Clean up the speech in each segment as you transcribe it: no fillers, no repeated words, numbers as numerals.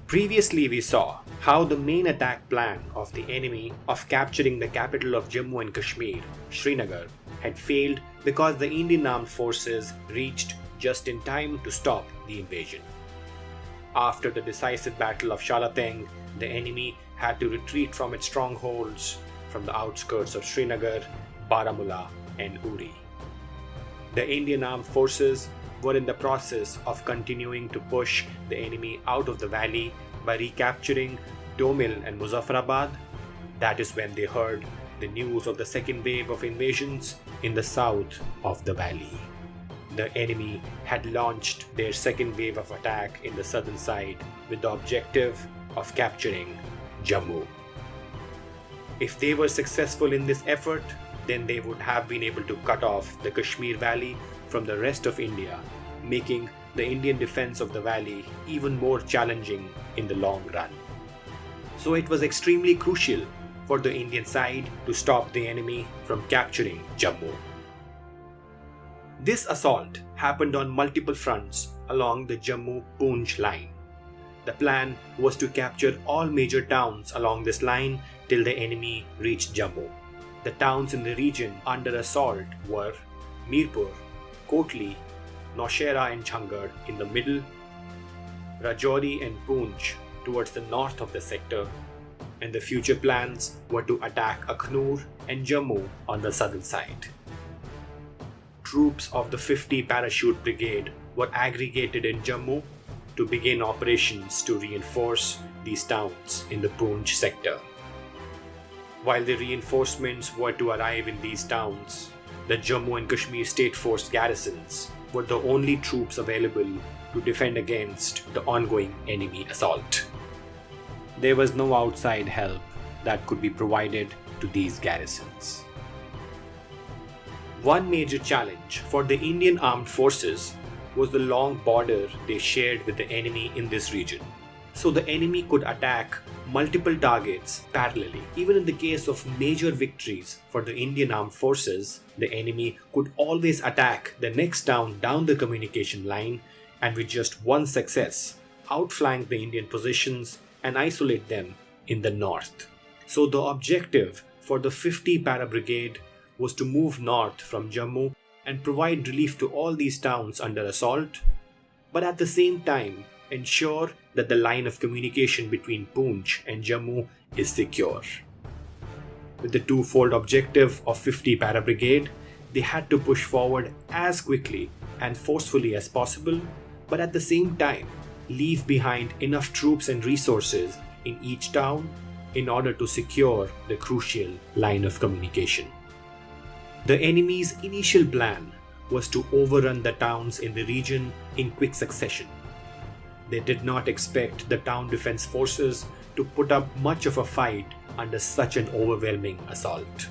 Previously, we saw how the main attack plan of the enemy of capturing the capital of Jammu and Kashmir, Srinagar, had failed because the Indian armed forces reached just in time to stop the invasion. After the decisive battle of Shalateng, the enemy had to retreat from its strongholds from the outskirts of Srinagar, Baramulla, and Uri. The Indian armed forces were in the process of continuing to push the enemy out of the valley by recapturing Domil and Muzaffarabad. That is when they heard the news of the second wave of invasions in the south of the valley. The enemy had launched their second wave of attack in the southern side with the objective of capturing Jammu. If they were successful in this effort, then they would have been able to cut off the Kashmir Valley from the rest of India, making the Indian defense of the valley even more challenging in the long run. So it was extremely crucial for the Indian side to stop the enemy from capturing Jammu. This assault happened on multiple fronts along the Jammu Poonch line. The plan was to capture all major towns along this line till the enemy reached Jammu. The towns in the region under assault were Mirpur, Kotli, Naushera and Changard in the middle, Rajauri and Poonch towards the north of the sector, and the future plans were to attack Akhnur and Jammu on the southern side. Troops of the 50 Parachute Brigade were aggregated in Jammu to begin operations to reinforce these towns in the Poonch sector. While the reinforcements were to arrive in these towns, the Jammu and Kashmir State Force garrisons were the only troops available to defend against the ongoing enemy assault. There was no outside help that could be provided to these garrisons. One major challenge for the Indian armed forces was the long border they shared with the enemy in this region. So the enemy could attack multiple targets parallelly. Even in the case of major victories for the Indian armed forces, the enemy could always attack the next town down the communication line and with just one success, outflank the Indian positions and isolate them in the north. So the objective for the 50 Para Brigade was to move north from Jammu and provide relief to all these towns under assault, but at the same time ensure that the line of communication between Poonch and Jammu is secure. With the twofold objective of 50 Para Brigade, they had to push forward as quickly and forcefully as possible, but at the same time leave behind enough troops and resources in each town in order to secure the crucial line of communication. The enemy's initial plan was to overrun the towns in the region in quick succession. They did not expect the town defense forces to put up much of a fight under such an overwhelming assault.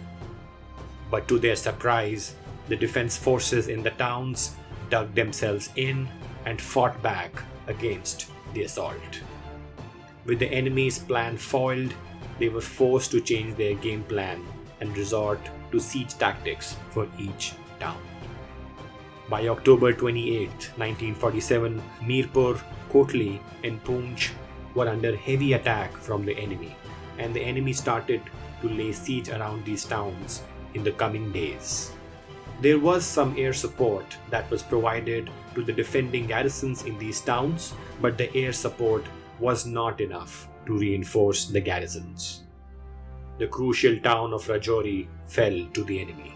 But to their surprise, the defense forces in the towns dug themselves in and fought back against the assault. With the enemy's plan foiled, they were forced to change their game plan and resort to siege tactics for each town. By October 28, 1947, Mirpur, Kotli and Poonch were under heavy attack from the enemy, and the enemy started to lay siege around these towns in the coming days. There was some air support that was provided to the defending garrisons in these towns, but the air support was not enough to reinforce the garrisons. The crucial town of Rajauri fell to the enemy.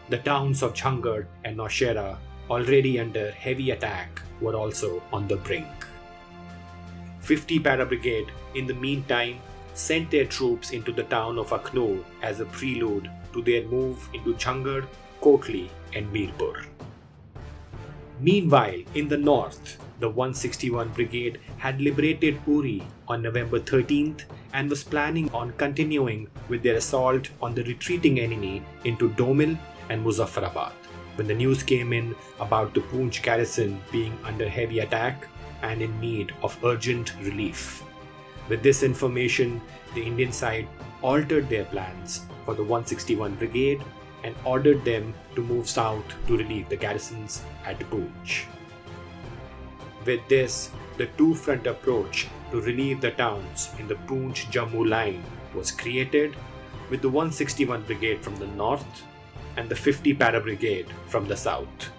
The towns of Jhangar and Naushera, already under heavy attack, were also on the brink. 50 Para Brigade, in the meantime, sent their troops into the town of Akhnur as a prelude to their move into Jhangar, Kotli and Mirpur. Meanwhile, in the north, the 161 Brigade had liberated Uri on November 13th and was planning on continuing with their assault on the retreating enemy into Domil and Muzaffarabad, when the news came in about the Poonch garrison being under heavy attack and in need of urgent relief. With this information, the Indian side altered their plans for the 161 Brigade and ordered them to move south to relieve the garrisons at Poonch. With this, the two-front approach to relieve the towns in the Poonch-Jammu line was created, with the 161 Brigade from the north and the 50 Para Brigade from the south.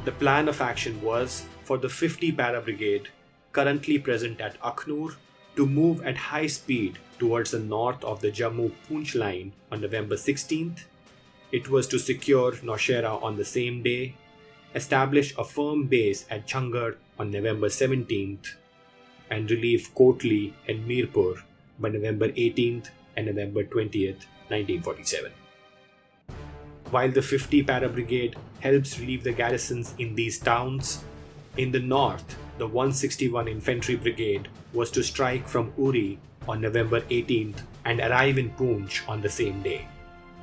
The plan of action was for the 50 Para Brigade, currently present at Akhnur, to move at high speed towards the north of the Jammu Poonch line on November 16th. It was to secure Naushera on the same day, establish a firm base at Changard on November 17th, and relieve Kotli and Mirpur by November 18th and November 20th, 1947. While the 50 Para Brigade helps relieve the garrisons in these towns, in the north, the 161 Infantry Brigade was to strike from Uri on November 18th and arrive in Poonch on the same day.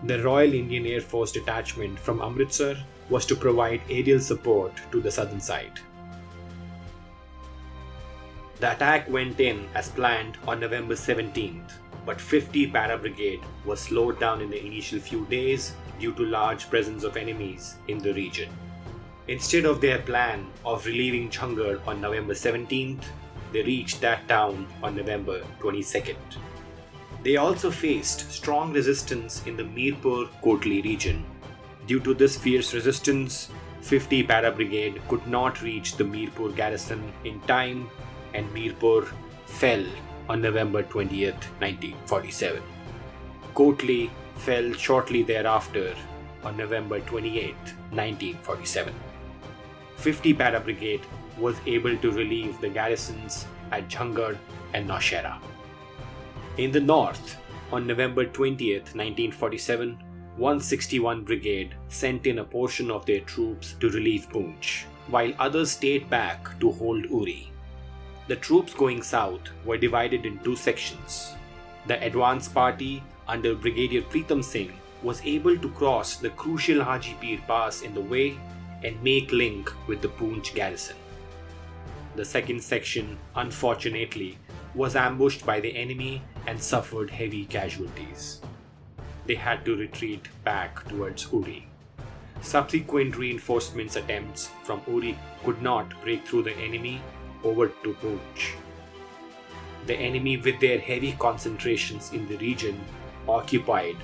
The Royal Indian Air Force detachment from Amritsar was to provide aerial support to the southern side. The attack went in as planned on November 17th, but 50 Para Brigade was slowed down in the initial few days due to large presence of enemies in the region. Instead of their plan of relieving Changard on November 17th, they reached that town on November 22nd. They also faced strong resistance in the Mirpur-Kotli region. Due to this fierce resistance, 50 Para Brigade could not reach the Mirpur garrison in time, and Mirpur fell on November 20th, 1947. Kotli fell shortly thereafter on November 28th, 1947. 50 Para Brigade was able to relieve the garrisons at Jhangar and Naushera. In the north, on November 20th, 1947, 161 Brigade sent in a portion of their troops to relieve Poonch, while others stayed back to hold Uri. The troops going south were divided in two sections. The advance party under Brigadier Pritam Singh was able to cross the crucial Haji Pir Pass in the way and make link with the Poonch garrison. The second section, unfortunately, was ambushed by the enemy and suffered heavy casualties. They had to retreat back towards Uri. Subsequent reinforcements attempts from Uri could not break through the enemy over to Poonch. The enemy, with their heavy concentrations in the region, occupied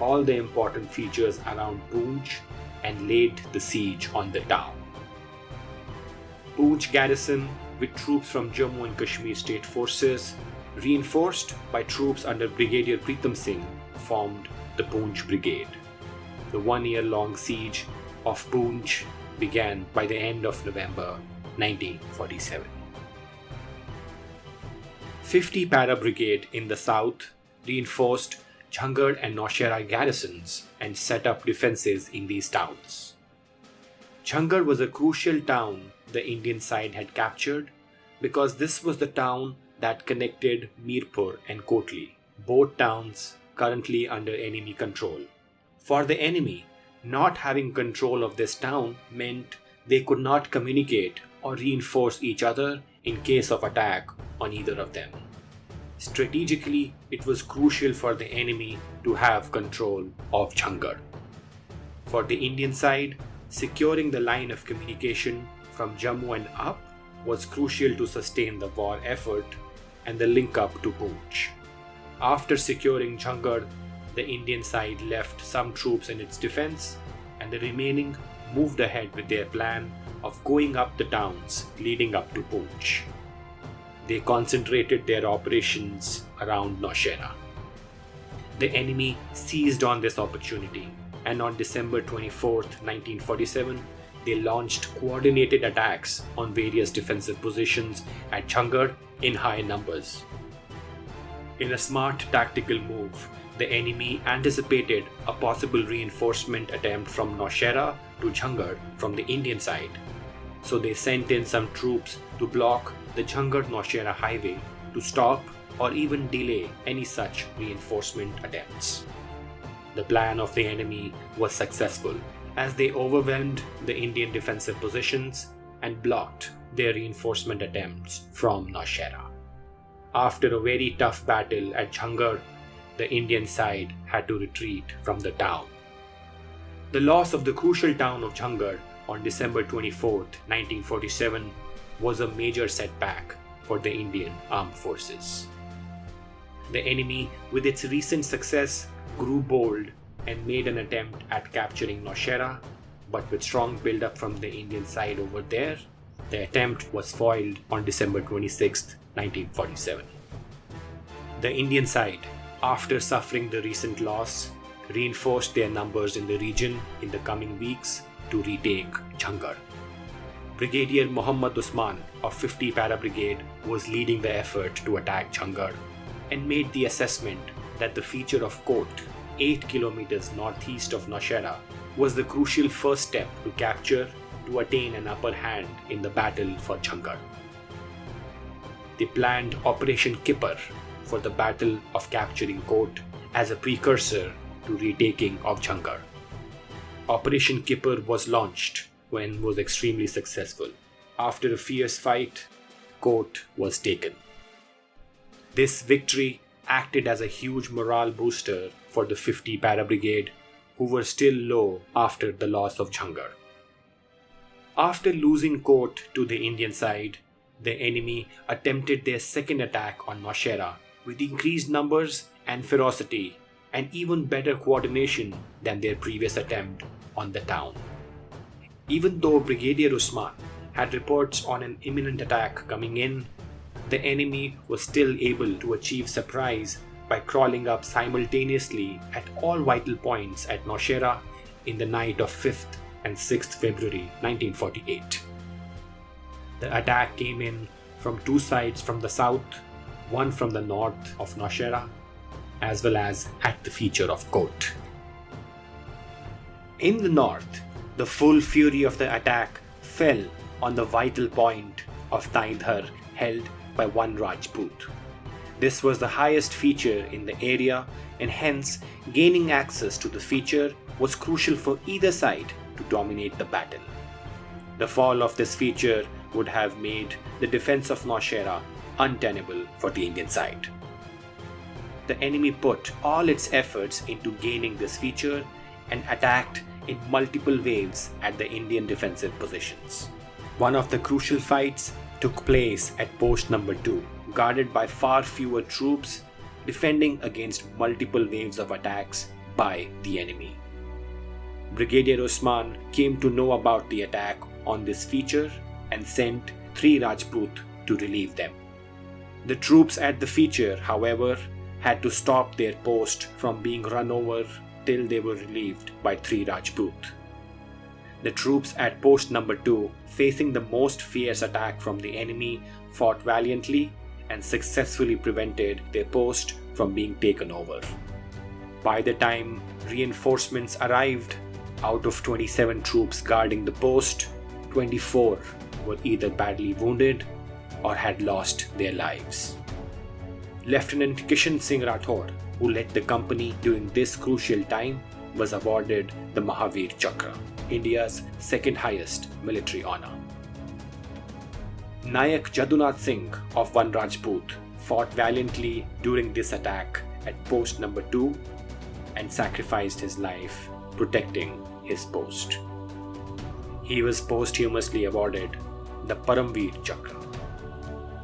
all the important features around Poonch and laid the siege on the town. Poonch garrison, with troops from Jammu and Kashmir state forces, reinforced by troops under Brigadier Pritam Singh, formed the Poonch Brigade. The one-year-long siege of Poonch began by the end of November 1947. 50 Para Brigade in the south reinforced Changard and Naushera garrisons and set up defences in these towns. Changard was a crucial town the Indian side had captured because this was the town that connected Mirpur and Kotli, both towns currently under enemy control. For the enemy, not having control of this town meant they could not communicate or reinforce each other in case of attack on either of them. Strategically, it was crucial for the enemy to have control of Jhangar. For the Indian side, securing the line of communication from Jammu and up was crucial to sustain the war effort and the link up to Poonch. After securing Jhangar, the Indian side left some troops in its defense, and the remaining moved ahead with their plan of going up the towns leading up to Poonch. They concentrated their operations around Naushera. The enemy seized on this opportunity, and on December 24, 1947, they launched coordinated attacks on various defensive positions at Changard in high numbers. In a smart tactical move, the enemy anticipated a possible reinforcement attempt from Naushera to Jhangar from the Indian side, so they sent in some troops to block the Jhangar-Naushera highway to stop or even delay any such reinforcement attempts. The plan of the enemy was successful as they overwhelmed the Indian defensive positions and blocked their reinforcement attempts from Naushera. After a very tough battle at Jhangar, the Indian side had to retreat from the town. The loss of the crucial town of Jhangar on December 24, 1947 was a major setback for the Indian armed forces. The enemy, with its recent success, grew bold and made an attempt at capturing Naushera, but with strong build-up from the Indian side over there, the attempt was foiled on December 26, 1947. The Indian side, after suffering the recent loss, reinforced their numbers in the region in the coming weeks to retake Jhangar. Brigadier Muhammad Usman of 50 Para Brigade was leading the effort to attack Changard and made the assessment that the feature of Kot, 8 kilometers northeast of Naushera, was the crucial first step to capture to attain an upper hand in the battle for Changard. They planned Operation Kippur for the battle of capturing Kot as a precursor to retaking of Jhangar. Operation Kippur was launched and was extremely successful. After a fierce fight, Kot was taken. This victory acted as a huge morale booster for the 50 Para Brigade, who were still low after the loss of Jhangar. After losing Kot to the Indian side, the enemy attempted their second attack on Naushera with increased numbers and ferocity and even better coordination than their previous attempt on the town. Even though Brigadier Usman had reports on an imminent attack coming in, the enemy was still able to achieve surprise by crawling up simultaneously at all vital points at Naushera in the night of 5th and 6th February 1948. The attack came in from two sides from the south, one from the north of Naushera, as well as at the feature of Kot. In the north, the full fury of the attack fell on the vital point of Taindhar held by one Rajput. This was the highest feature in the area, and hence gaining access to the feature was crucial for either side to dominate the battle. The fall of this feature would have made the defense of Naushera untenable for the Indian side. The enemy put all its efforts into gaining this feature and attacked in multiple waves at the Indian defensive positions. One of the crucial fights took place at post number 2, guarded by far fewer troops, defending against multiple waves of attacks by the enemy. Brigadier Usman came to know about the attack on this feature and sent 3 Rajput to relieve them. The troops at the feature, however, had to stop their post from being run over till they were relieved by 3 Rajput. The troops at post number 2, facing the most fierce attack from the enemy, fought valiantly and successfully prevented their post from being taken over. By the time reinforcements arrived, out of 27 troops guarding the post, 24 were either badly wounded or had lost their lives. Lieutenant Kishan Singh Rathod, who led the company during this crucial time, was awarded the Mahavir Chakra, India's second highest military honor. Nayak Jadunath Singh of one Rajput fought valiantly during this attack at post number 2 and sacrificed his life protecting his post. He was posthumously awarded the Paramveer Chakra,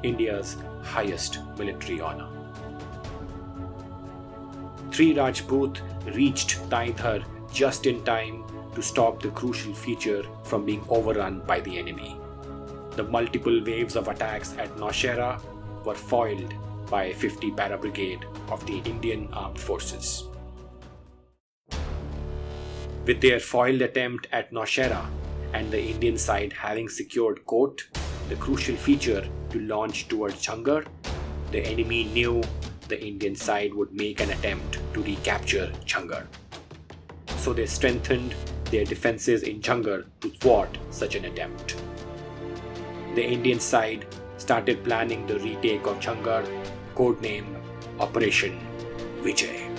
India's highest military honor. 3 Rajput reached Taindhar just in time to stop the crucial feature from being overrun by the enemy. The multiple waves of attacks at Naushera were foiled by 50 Para Brigade of the Indian Armed Forces. With their foiled attempt at Naushera and the Indian side having secured Kot, the crucial feature to launch towards Changard, the enemy knew the Indian side would make an attempt to recapture Changard. So they strengthened their defenses in Jhangar to thwart such an attempt. The Indian side started planning the retake of Jhangar, codenamed Operation Vijay.